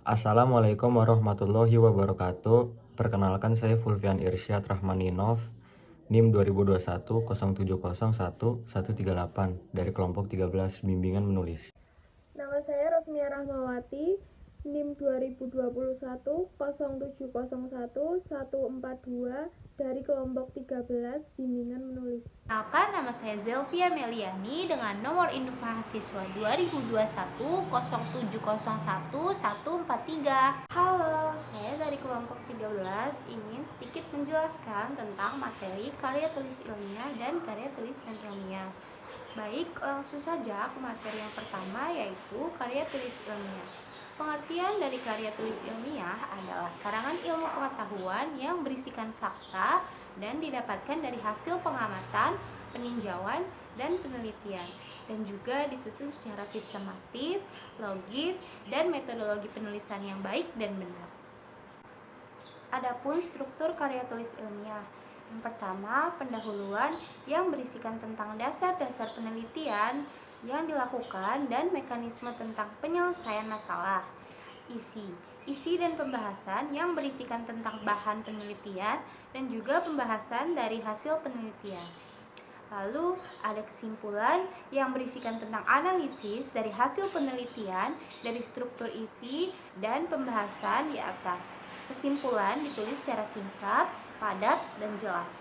Assalamualaikum warahmatullahi wabarakatuh. Perkenalkan saya Fulvian Irsyad Rahmaninov, NIM 2021 0701 138 dari kelompok 13 Bimbingan Menulis. Nama saya Rosmia Rahmawati, NIM 2021 0701 142 dari kelompok 13 Bimbingan Menulis. Kenalkan, nama saya Zelvia Meliani dengan nomor induk mahasiswa 2021 0701 143. Halo, saya dari kelompok 13 ingin sedikit menjelaskan tentang materi karya tulis ilmiah dan karya tulis ilmiah. Baik, langsung saja ke materi yang pertama, yaitu karya tulis ilmiah. Pengertian dari karya tulis ilmiah adalah karangan ilmu pengetahuan yang berisikan fakta dan didapatkan dari hasil pengamatan, peninjauan, dan penelitian, dan juga disusun secara sistematis, logis, dan metodologi penulisan yang baik dan benar. Adapun struktur karya tulis ilmiah. Yang pertama, pendahuluan yang berisikan tentang dasar-dasar penelitian yang dilakukan dan mekanisme tentang penyelesaian masalah. Isi dan pembahasan yang berisikan tentang bahan penelitian dan juga pembahasan dari hasil penelitian. Lalu ada kesimpulan yang berisikan tentang analisis dari hasil penelitian dari struktur isi dan pembahasan di atas. Kesimpulan ditulis secara singkat, padat, dan jelas.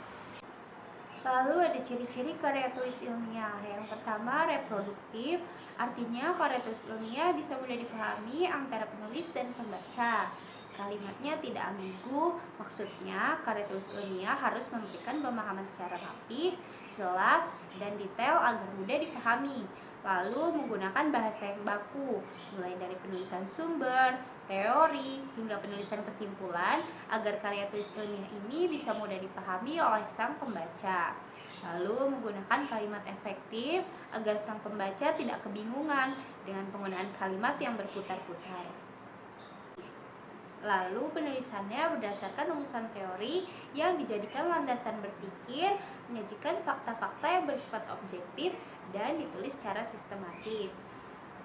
Lalu ada ciri-ciri karya tulis ilmiah. Yang pertama, reproduktif, artinya karya tulis ilmiah bisa mudah dipahami antara penulis dan pembaca. Kalimatnya tidak ambigu, maksudnya karya tulis ilmiah harus memberikan pemahaman secara rapi, jelas, dan detail agar mudah dipahami. Lalu menggunakan bahasa yang baku, mulai dari penulisan sumber, teori, hingga penulisan kesimpulan agar karya tulis ilmiah ini bisa mudah dipahami oleh sang pembaca. Lalu menggunakan kalimat efektif agar sang pembaca tidak kebingungan dengan penggunaan kalimat yang berputar-putar. Lalu penulisannya berdasarkan rumusan teori yang dijadikan landasan berpikir, menyajikan fakta-fakta yang bersifat objektif dan ditulis secara sistematis.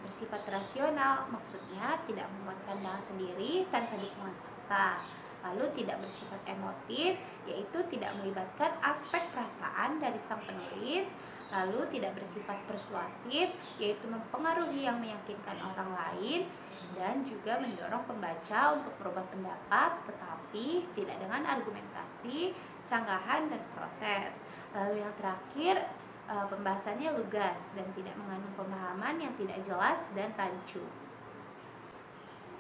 Bersifat rasional, maksudnya tidak membuat pandangan sendiri tanpa dukungan fakta. Lalu tidak bersifat emotif, yaitu tidak melibatkan aspek perasaan dari sang penulis. Lalu tidak bersifat persuasif, yaitu mempengaruhi yang meyakinkan orang lain, dan juga mendorong pembaca untuk berubah pendapat, tetapi tidak dengan argumentasi, sanggahan, dan protes. Lalu yang terakhir, pembahasannya lugas dan tidak mengandung pemahaman yang tidak jelas dan rancu.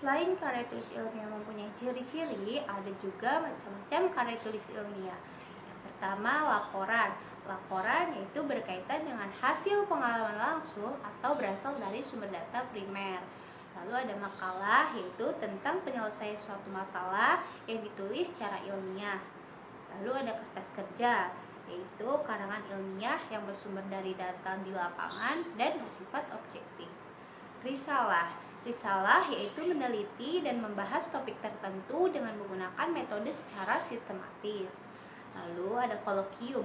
Selain karya tulis ilmiah mempunyai ciri-ciri, ada juga macam-macam karya tulis ilmiah. Yang pertama, laporan. Laporan yaitu berkaitan dengan hasil pengalaman langsung atau berasal dari sumber data primer. Lalu ada makalah, yaitu tentang penyelesaian suatu masalah yang ditulis secara ilmiah. Lalu ada kertas kerja, yaitu karangan ilmiah yang bersumber dari data di lapangan dan bersifat objektif. Risalah yaitu meneliti dan membahas topik tertentu dengan menggunakan metode secara sistematis. Lalu ada kolokium.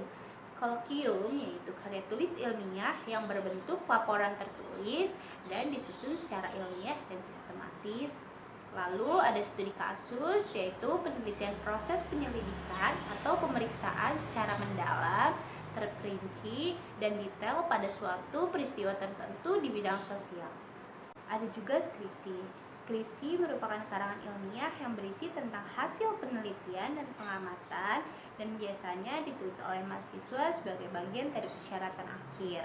Kolokium yaitu karya tulis ilmiah yang berbentuk laporan tertulis dan disusun secara ilmiah dan sistematis. Lalu ada studi kasus, yaitu penelitian proses penyelidikan atau pemeriksaan secara mendalam, terperinci, dan detail pada suatu peristiwa tertentu di bidang sosial. Ada juga skripsi. Skripsi merupakan karangan ilmiah yang berisi tentang hasil penelitian dan pengamatan dan biasanya ditulis oleh mahasiswa sebagai bagian dari persyaratan akhir.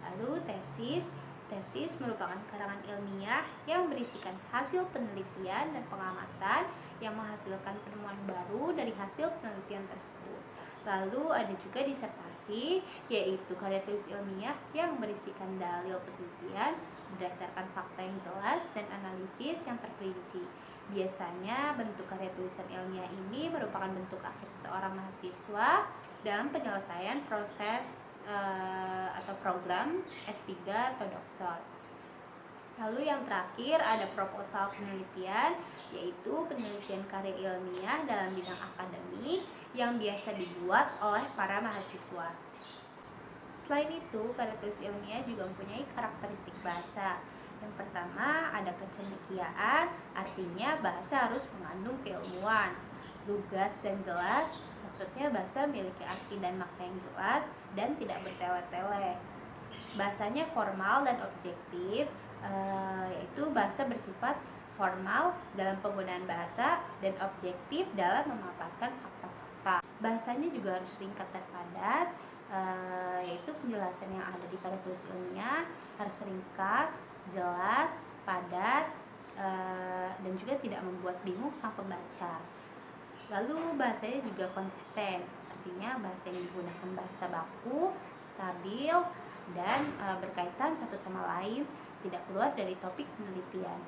Lalu tesis. Tesis merupakan karangan ilmiah yang berisikan hasil penelitian dan pengamatan yang menghasilkan penemuan baru dari hasil penelitian tersebut. Lalu ada juga disertasi, yaitu karya tulis ilmiah yang berisikan dalil penelitian berdasarkan fakta yang jelas dan analisis yang terperinci. Biasanya bentuk karya tulisan ilmiah ini merupakan bentuk akhir seorang mahasiswa dalam penyelesaian proses atau program S3 atau doktor. Lalu yang terakhir ada proposal penelitian, yaitu penelitian karya ilmiah dalam bidang akademik yang biasa dibuat oleh para mahasiswa. Selain itu, karya tulis ilmiah juga mempunyai karakteristik bahasa. Yang pertama ada kecendekiaan, artinya bahasa harus mengandung keilmuan. Lugas dan jelas, maksudnya bahasa memiliki arti dan makna yang jelas dan tidak bertele-tele. Bahasanya formal dan objektif, yaitu bahasa bersifat formal dalam penggunaan bahasa dan objektif dalam memaparkan fakta-fakta. Bahasanya juga harus ringkat dan padat, yaitu penjelasan yang ada di karya tulis ilmiah harus ringkas, jelas, padat, dan juga tidak membuat bingung sang pembaca. Lalu bahasanya juga konsisten, artinya bahasa yang digunakan bahasa baku, stabil, dan berkaitan satu sama lain, tidak keluar dari topik penelitian.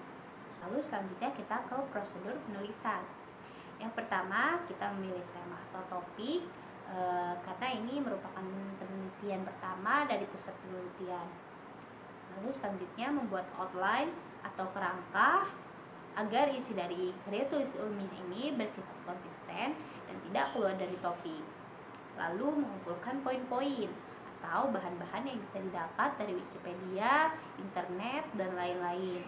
Lalu selanjutnya kita ke prosedur penulisan. Yang pertama kita memilih tema atau topik, karena ini merupakan penelitian pertama dari pusat penelitian. Lalu selanjutnya membuat outline atau kerangka agar isi dari karya tulis ilmiah ini bersifat konsisten dan tidak keluar dari topik. Lalu mengumpulkan poin-poin atau bahan-bahan yang bisa didapat dari Wikipedia, internet, dan lain-lain.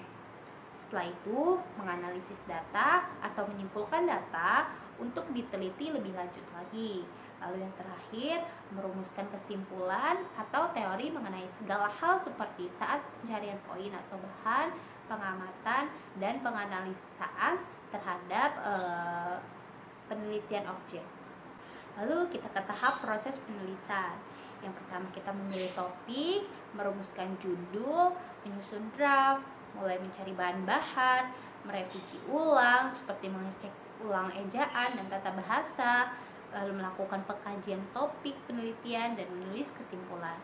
Setelah itu, menganalisis data atau menyimpulkan data untuk diteliti lebih lanjut lagi. Lalu yang terakhir, merumuskan kesimpulan atau teori mengenai segala hal seperti saat pencarian poin atau bahan, pengamatan, dan penganalisaan terhadap penelitian objek. Lalu kita ke tahap proses penulisan. Yang pertama kita memilih topik, merumuskan judul, menyusun draft, mulai mencari bahan-bahan, merevisi ulang seperti mengecek ulang ejaan dan tata bahasa, lalu melakukan pengkajian topik penelitian dan menulis kesimpulan.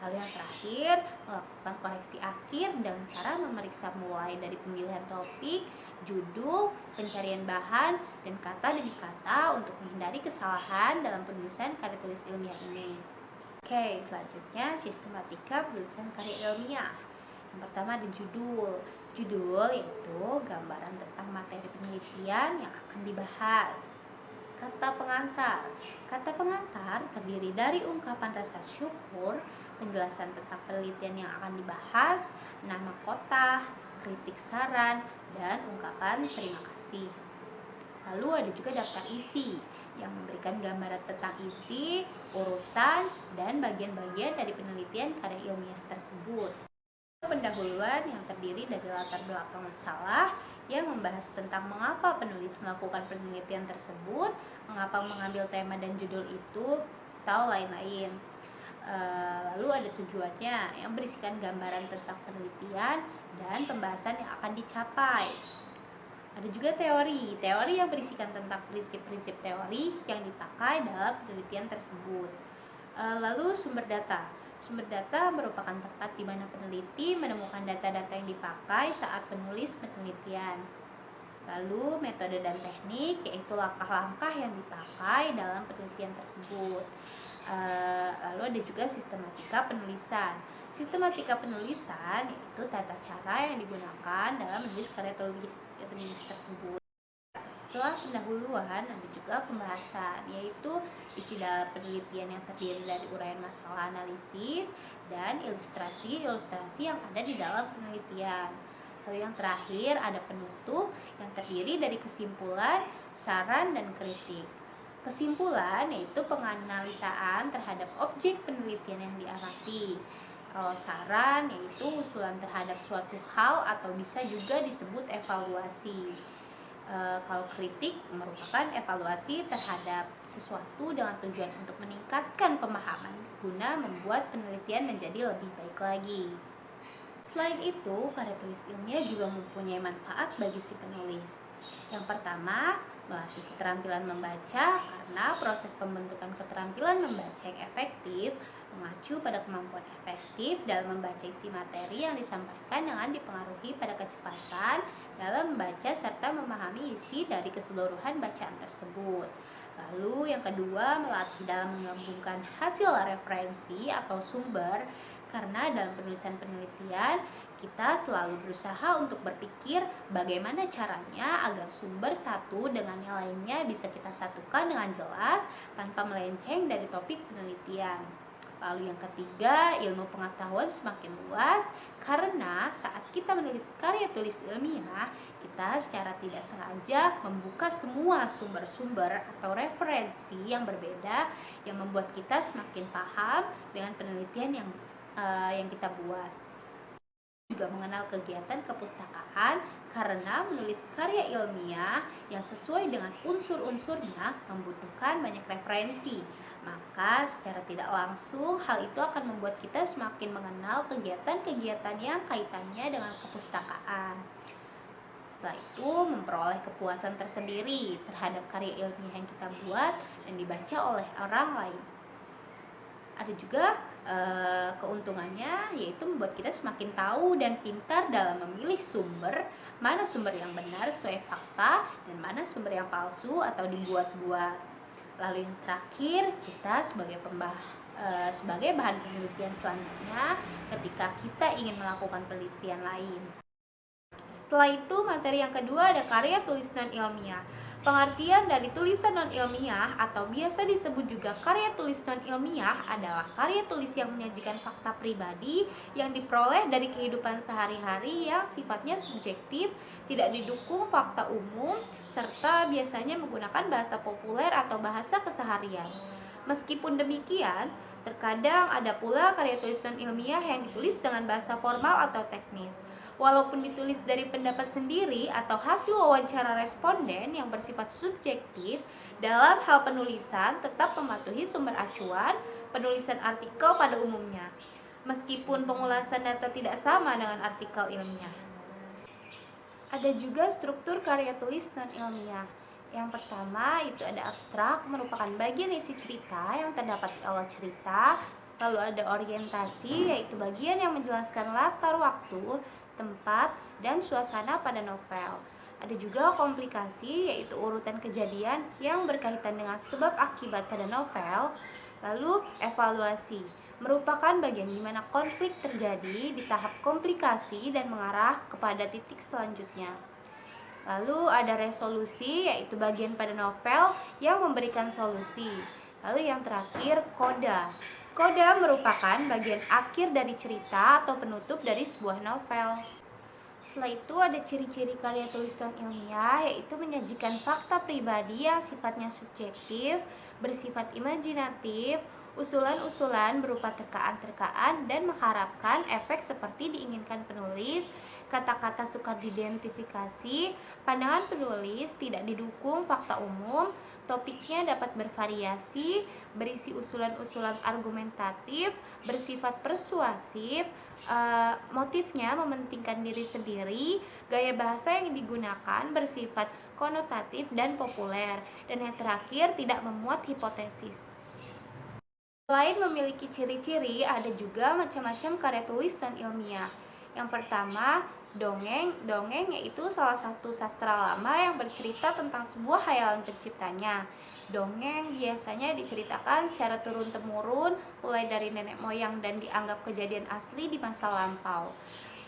Lalu yang terakhir, melakukan koreksi akhir dengan cara memeriksa mulai dari pemilihan topik, judul, pencarian bahan, dan kata demi kata untuk menghindari kesalahan dalam penulisan karya tulis ilmiah ini. Oke, selanjutnya sistematika penulisan karya ilmiah. Yang pertama ada judul. Judul yaitu gambaran tentang materi penelitian yang akan dibahas. Kata pengantar. Kata pengantar terdiri dari ungkapan rasa syukur, penjelasan tentang penelitian yang akan dibahas, nama kota, kritik saran, dan ungkapan terima kasih. Lalu ada juga daftar isi yang memberikan gambaran tentang isi, urutan, dan bagian-bagian dari penelitian karya ilmiah tersebut. Pendahuluan yang terdiri dari latar belakang masalah yang membahas tentang mengapa penulis melakukan penelitian tersebut, mengapa mengambil tema dan judul itu, atau lain-lain. Lalu ada tujuannya yang berisikan gambaran tentang penelitian dan pembahasan yang akan dicapai. Ada juga teori yang berisikan tentang prinsip-prinsip teori yang dipakai dalam penelitian tersebut. Lalu sumber data merupakan tempat di mana peneliti menemukan data-data yang dipakai saat penulis penelitian. Lalu metode dan teknik, yaitu langkah-langkah yang dipakai dalam penelitian tersebut. Lalu ada juga sistematika penulisan. Sistematika penulisan yaitu tata cara yang digunakan dalam menulis karya tulis tersebut. Setelah pendahuluan ada juga pembahasan, yaitu isi dalam penelitian yang terdiri dari uraian masalah analisis dan ilustrasi yang ada di dalam penelitian. Lalu yang terakhir ada penutup yang terdiri dari kesimpulan, saran, dan kritik. Kesimpulan yaitu penganalisaan terhadap objek penelitian yang diamati. Kalau saran yaitu usulan terhadap suatu hal atau bisa juga disebut evaluasi. Kalau kritik merupakan evaluasi terhadap sesuatu dengan tujuan untuk meningkatkan pemahaman guna membuat penelitian menjadi lebih baik lagi. Selain itu, karya tulis ilmiah juga mempunyai manfaat bagi si penulis. Yang pertama, melatih keterampilan membaca, karena proses pembentukan keterampilan membaca yang efektif mengacu pada kemampuan efektif dalam membaca isi materi yang disampaikan dengan dipengaruhi pada kecepatan dalam membaca serta memahami isi dari keseluruhan bacaan tersebut. Lalu yang kedua, melatih dalam menggabungkan hasil referensi atau sumber, karena dalam penulisan penelitian kita selalu berusaha untuk berpikir bagaimana caranya agar sumber satu dengan yang lainnya bisa kita satukan dengan jelas tanpa melenceng dari topik penelitian. Lalu yang ketiga, ilmu pengetahuan semakin luas karena saat kita menulis karya tulis ilmiah, kita secara tidak sengaja membuka semua sumber-sumber atau referensi yang berbeda yang membuat kita semakin paham dengan penelitian yang kita buat. Juga mengenal kegiatan kepustakaan karena menulis karya ilmiah yang sesuai dengan unsur-unsurnya membutuhkan banyak referensi. Maka secara tidak langsung hal itu akan membuat kita semakin mengenal kegiatan-kegiatan yang kaitannya dengan kepustakaan. Setelah itu memperoleh kepuasan tersendiri terhadap karya ilmiah yang kita buat dan dibaca oleh orang lain. Ada juga keuntungannya, yaitu membuat kita semakin tahu dan pintar dalam memilih sumber, mana sumber yang benar sesuai fakta dan mana sumber yang palsu atau dibuat-buat. Lalu yang terakhir, kita sebagai bahan penelitian selanjutnya ketika kita ingin melakukan penelitian lain. Setelah itu, materi yang kedua ada karya tulis non-ilmiah. Pengertian dari tulisan non-ilmiah atau biasa disebut juga karya tulis non-ilmiah adalah karya tulis yang menyajikan fakta pribadi yang diperoleh dari kehidupan sehari-hari yang sifatnya subjektif, tidak didukung fakta umum, serta biasanya menggunakan bahasa populer atau bahasa keseharian. Meskipun demikian, terkadang ada pula karya tulis non-ilmiah yang ditulis dengan bahasa formal atau teknis. Walaupun ditulis dari pendapat sendiri atau hasil wawancara responden yang bersifat subjektif, dalam hal penulisan tetap mematuhi sumber acuan penulisan artikel pada umumnya, meskipun pengulasan data tidak sama dengan artikel ilmiah. Ada juga struktur karya tulis non-ilmiah. Yang pertama itu ada abstrak, merupakan bagian isi cerita yang terdapat di awal cerita. Lalu ada orientasi, yaitu bagian yang menjelaskan latar waktu, tempat, dan suasana pada novel. Ada juga komplikasi, yaitu urutan kejadian yang berkaitan dengan sebab akibat pada novel. Lalu evaluasi, merupakan bagian di mana konflik terjadi di tahap komplikasi dan mengarah kepada titik selanjutnya. Lalu ada resolusi, yaitu bagian pada novel yang memberikan solusi. Lalu yang terakhir, koda. Koda merupakan bagian akhir dari cerita atau penutup dari sebuah novel. Setelah itu ada ciri-ciri karya tulis non-ilmiah, yaitu menyajikan fakta pribadi yang sifatnya subjektif, bersifat imajinatif, usulan-usulan berupa terkaan-terkaan dan mengharapkan efek seperti diinginkan penulis, kata-kata sukar diidentifikasi, pandangan penulis tidak didukung fakta umum, topiknya dapat bervariasi, berisi usulan-usulan argumentatif, bersifat persuasif, motifnya mementingkan diri sendiri, gaya bahasa yang digunakan bersifat konotatif dan populer, dan yang terakhir tidak memuat hipotesis. Selain memiliki ciri-ciri, ada juga macam-macam karya tulis non-ilmiah. Yang pertama, dongeng. Dongeng yaitu salah satu sastra lama yang bercerita tentang sebuah khayalan terciptanya. Dongeng biasanya diceritakan secara turun-temurun, mulai dari nenek moyang dan dianggap kejadian asli di masa lampau.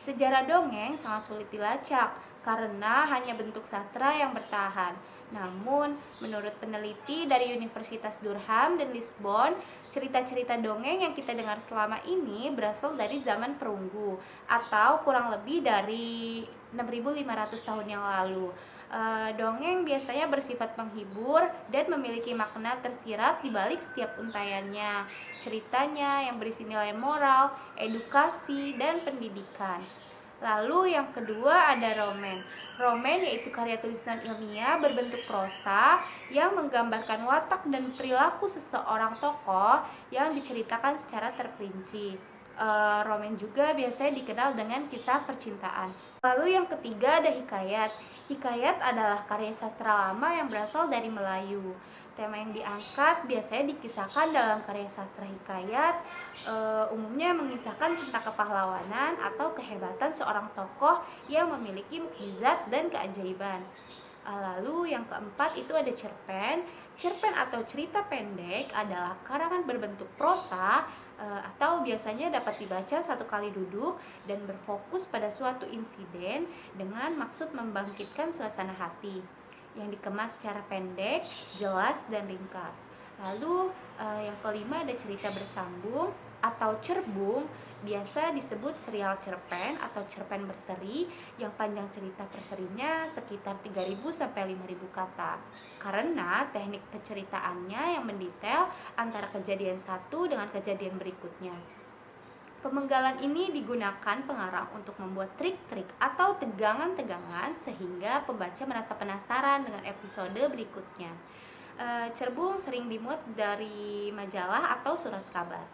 Sejarah dongeng sangat sulit dilacak karena hanya bentuk sastra yang bertahan. Namun, menurut peneliti dari Universitas Durham dan Lisbon, cerita-cerita dongeng yang kita dengar selama ini berasal dari zaman perunggu atau kurang lebih dari 6.500 tahun yang lalu. Dongeng biasanya bersifat menghibur dan memiliki makna tersirat di balik setiap untayannya. Ceritanya yang berisi nilai moral, edukasi, dan pendidikan. Lalu yang kedua ada roman. Roman yaitu karya tulis non-ilmiah berbentuk prosa yang menggambarkan watak dan perilaku seseorang tokoh yang diceritakan secara terperinci. Roman juga biasanya dikenal dengan kisah percintaan. Lalu yang ketiga ada hikayat. Hikayat adalah karya sastra lama yang berasal dari Melayu. Tema yang diangkat biasanya dikisahkan dalam karya sastra hikayat, umumnya mengisahkan tentang kepahlawanan atau kehebatan seorang tokoh yang memiliki mukjizat dan keajaiban. Lalu yang keempat itu ada cerpen. Cerpen atau cerita pendek adalah karangan berbentuk prosa atau biasanya dapat dibaca satu kali duduk dan berfokus pada suatu insiden dengan maksud membangkitkan suasana hati yang dikemas secara pendek, jelas, dan ringkas. Lalu yang kelima ada cerita bersambung atau cerbung, biasa disebut serial cerpen atau cerpen berseri yang panjang cerita perserinya sekitar 3.000 sampai 5.000 kata. Karena teknik penceritaannya yang mendetail antara kejadian satu dengan kejadian berikutnya. Pemenggalan ini digunakan pengarang untuk membuat trik-trik atau tegangan-tegangan sehingga pembaca merasa penasaran dengan episode berikutnya. Cerbung sering dimuat dari majalah atau surat kabar.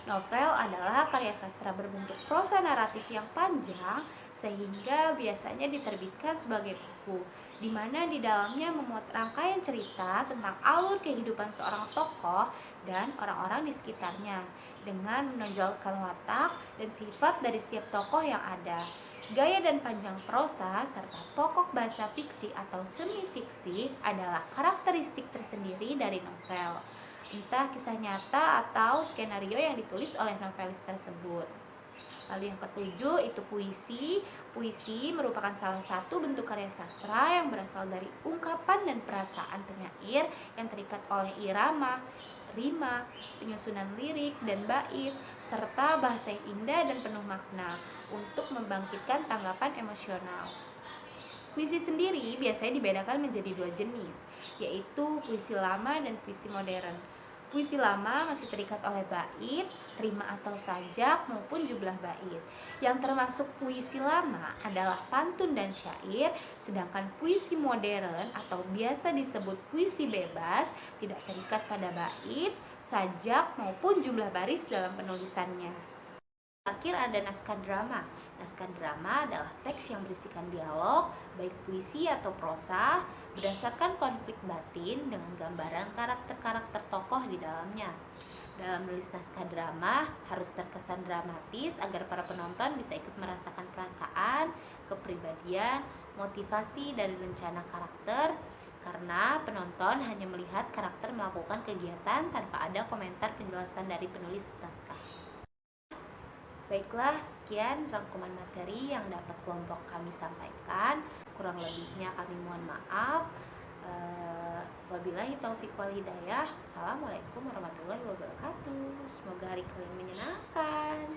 Novel adalah karya sastra berbentuk prosa naratif yang panjang sehingga biasanya diterbitkan sebagai buku, di mana di dalamnya memuat rangkaian cerita tentang alur kehidupan seorang tokoh dan orang-orang di sekitarnya, dengan menonjolkan watak dan sifat dari setiap tokoh yang ada. Gaya dan panjang prosa serta pokok bahasa fiksi atau semi fiksi adalah karakteristik tersendiri dari novel, entah kisah nyata atau skenario yang ditulis oleh novelis tersebut. Lalu yang ketujuh itu puisi. Puisi merupakan salah satu bentuk karya sastra yang berasal dari ungkapan dan perasaan penyair yang terikat oleh irama, rima, penyusunan lirik dan bait, serta bahasa yang indah dan penuh makna untuk membangkitkan tanggapan emosional. Puisi sendiri biasanya dibedakan menjadi dua jenis, yaitu puisi lama dan puisi modern. Puisi lama masih terikat oleh bait, rima atau sajak maupun jumlah bait. Yang termasuk puisi lama adalah pantun dan syair, sedangkan puisi modern atau biasa disebut puisi bebas tidak terikat pada bait, sajak maupun jumlah baris dalam penulisannya. Terakhir ada naskah drama. Naskah drama adalah teks yang berisikan dialog, baik puisi atau prosa, berdasarkan konflik batin dengan gambaran karakter-karakter tokoh di dalamnya. Dalam menulis naskah drama harus terkesan dramatis agar para penonton bisa ikut merasakan perasaan, kepribadian, motivasi dari rencana karakter, karena penonton hanya melihat karakter melakukan kegiatan tanpa ada komentar penjelasan dari penulis naskah. Baiklah, sekian rangkuman materi yang dapat kelompok kami sampaikan. Kurang lebihnya kami mohon maaf. Wabillahi taufiq wal hidayah. Assalamualaikum warahmatullahi wabarakatuh. Semoga hari kalian menyenangkan.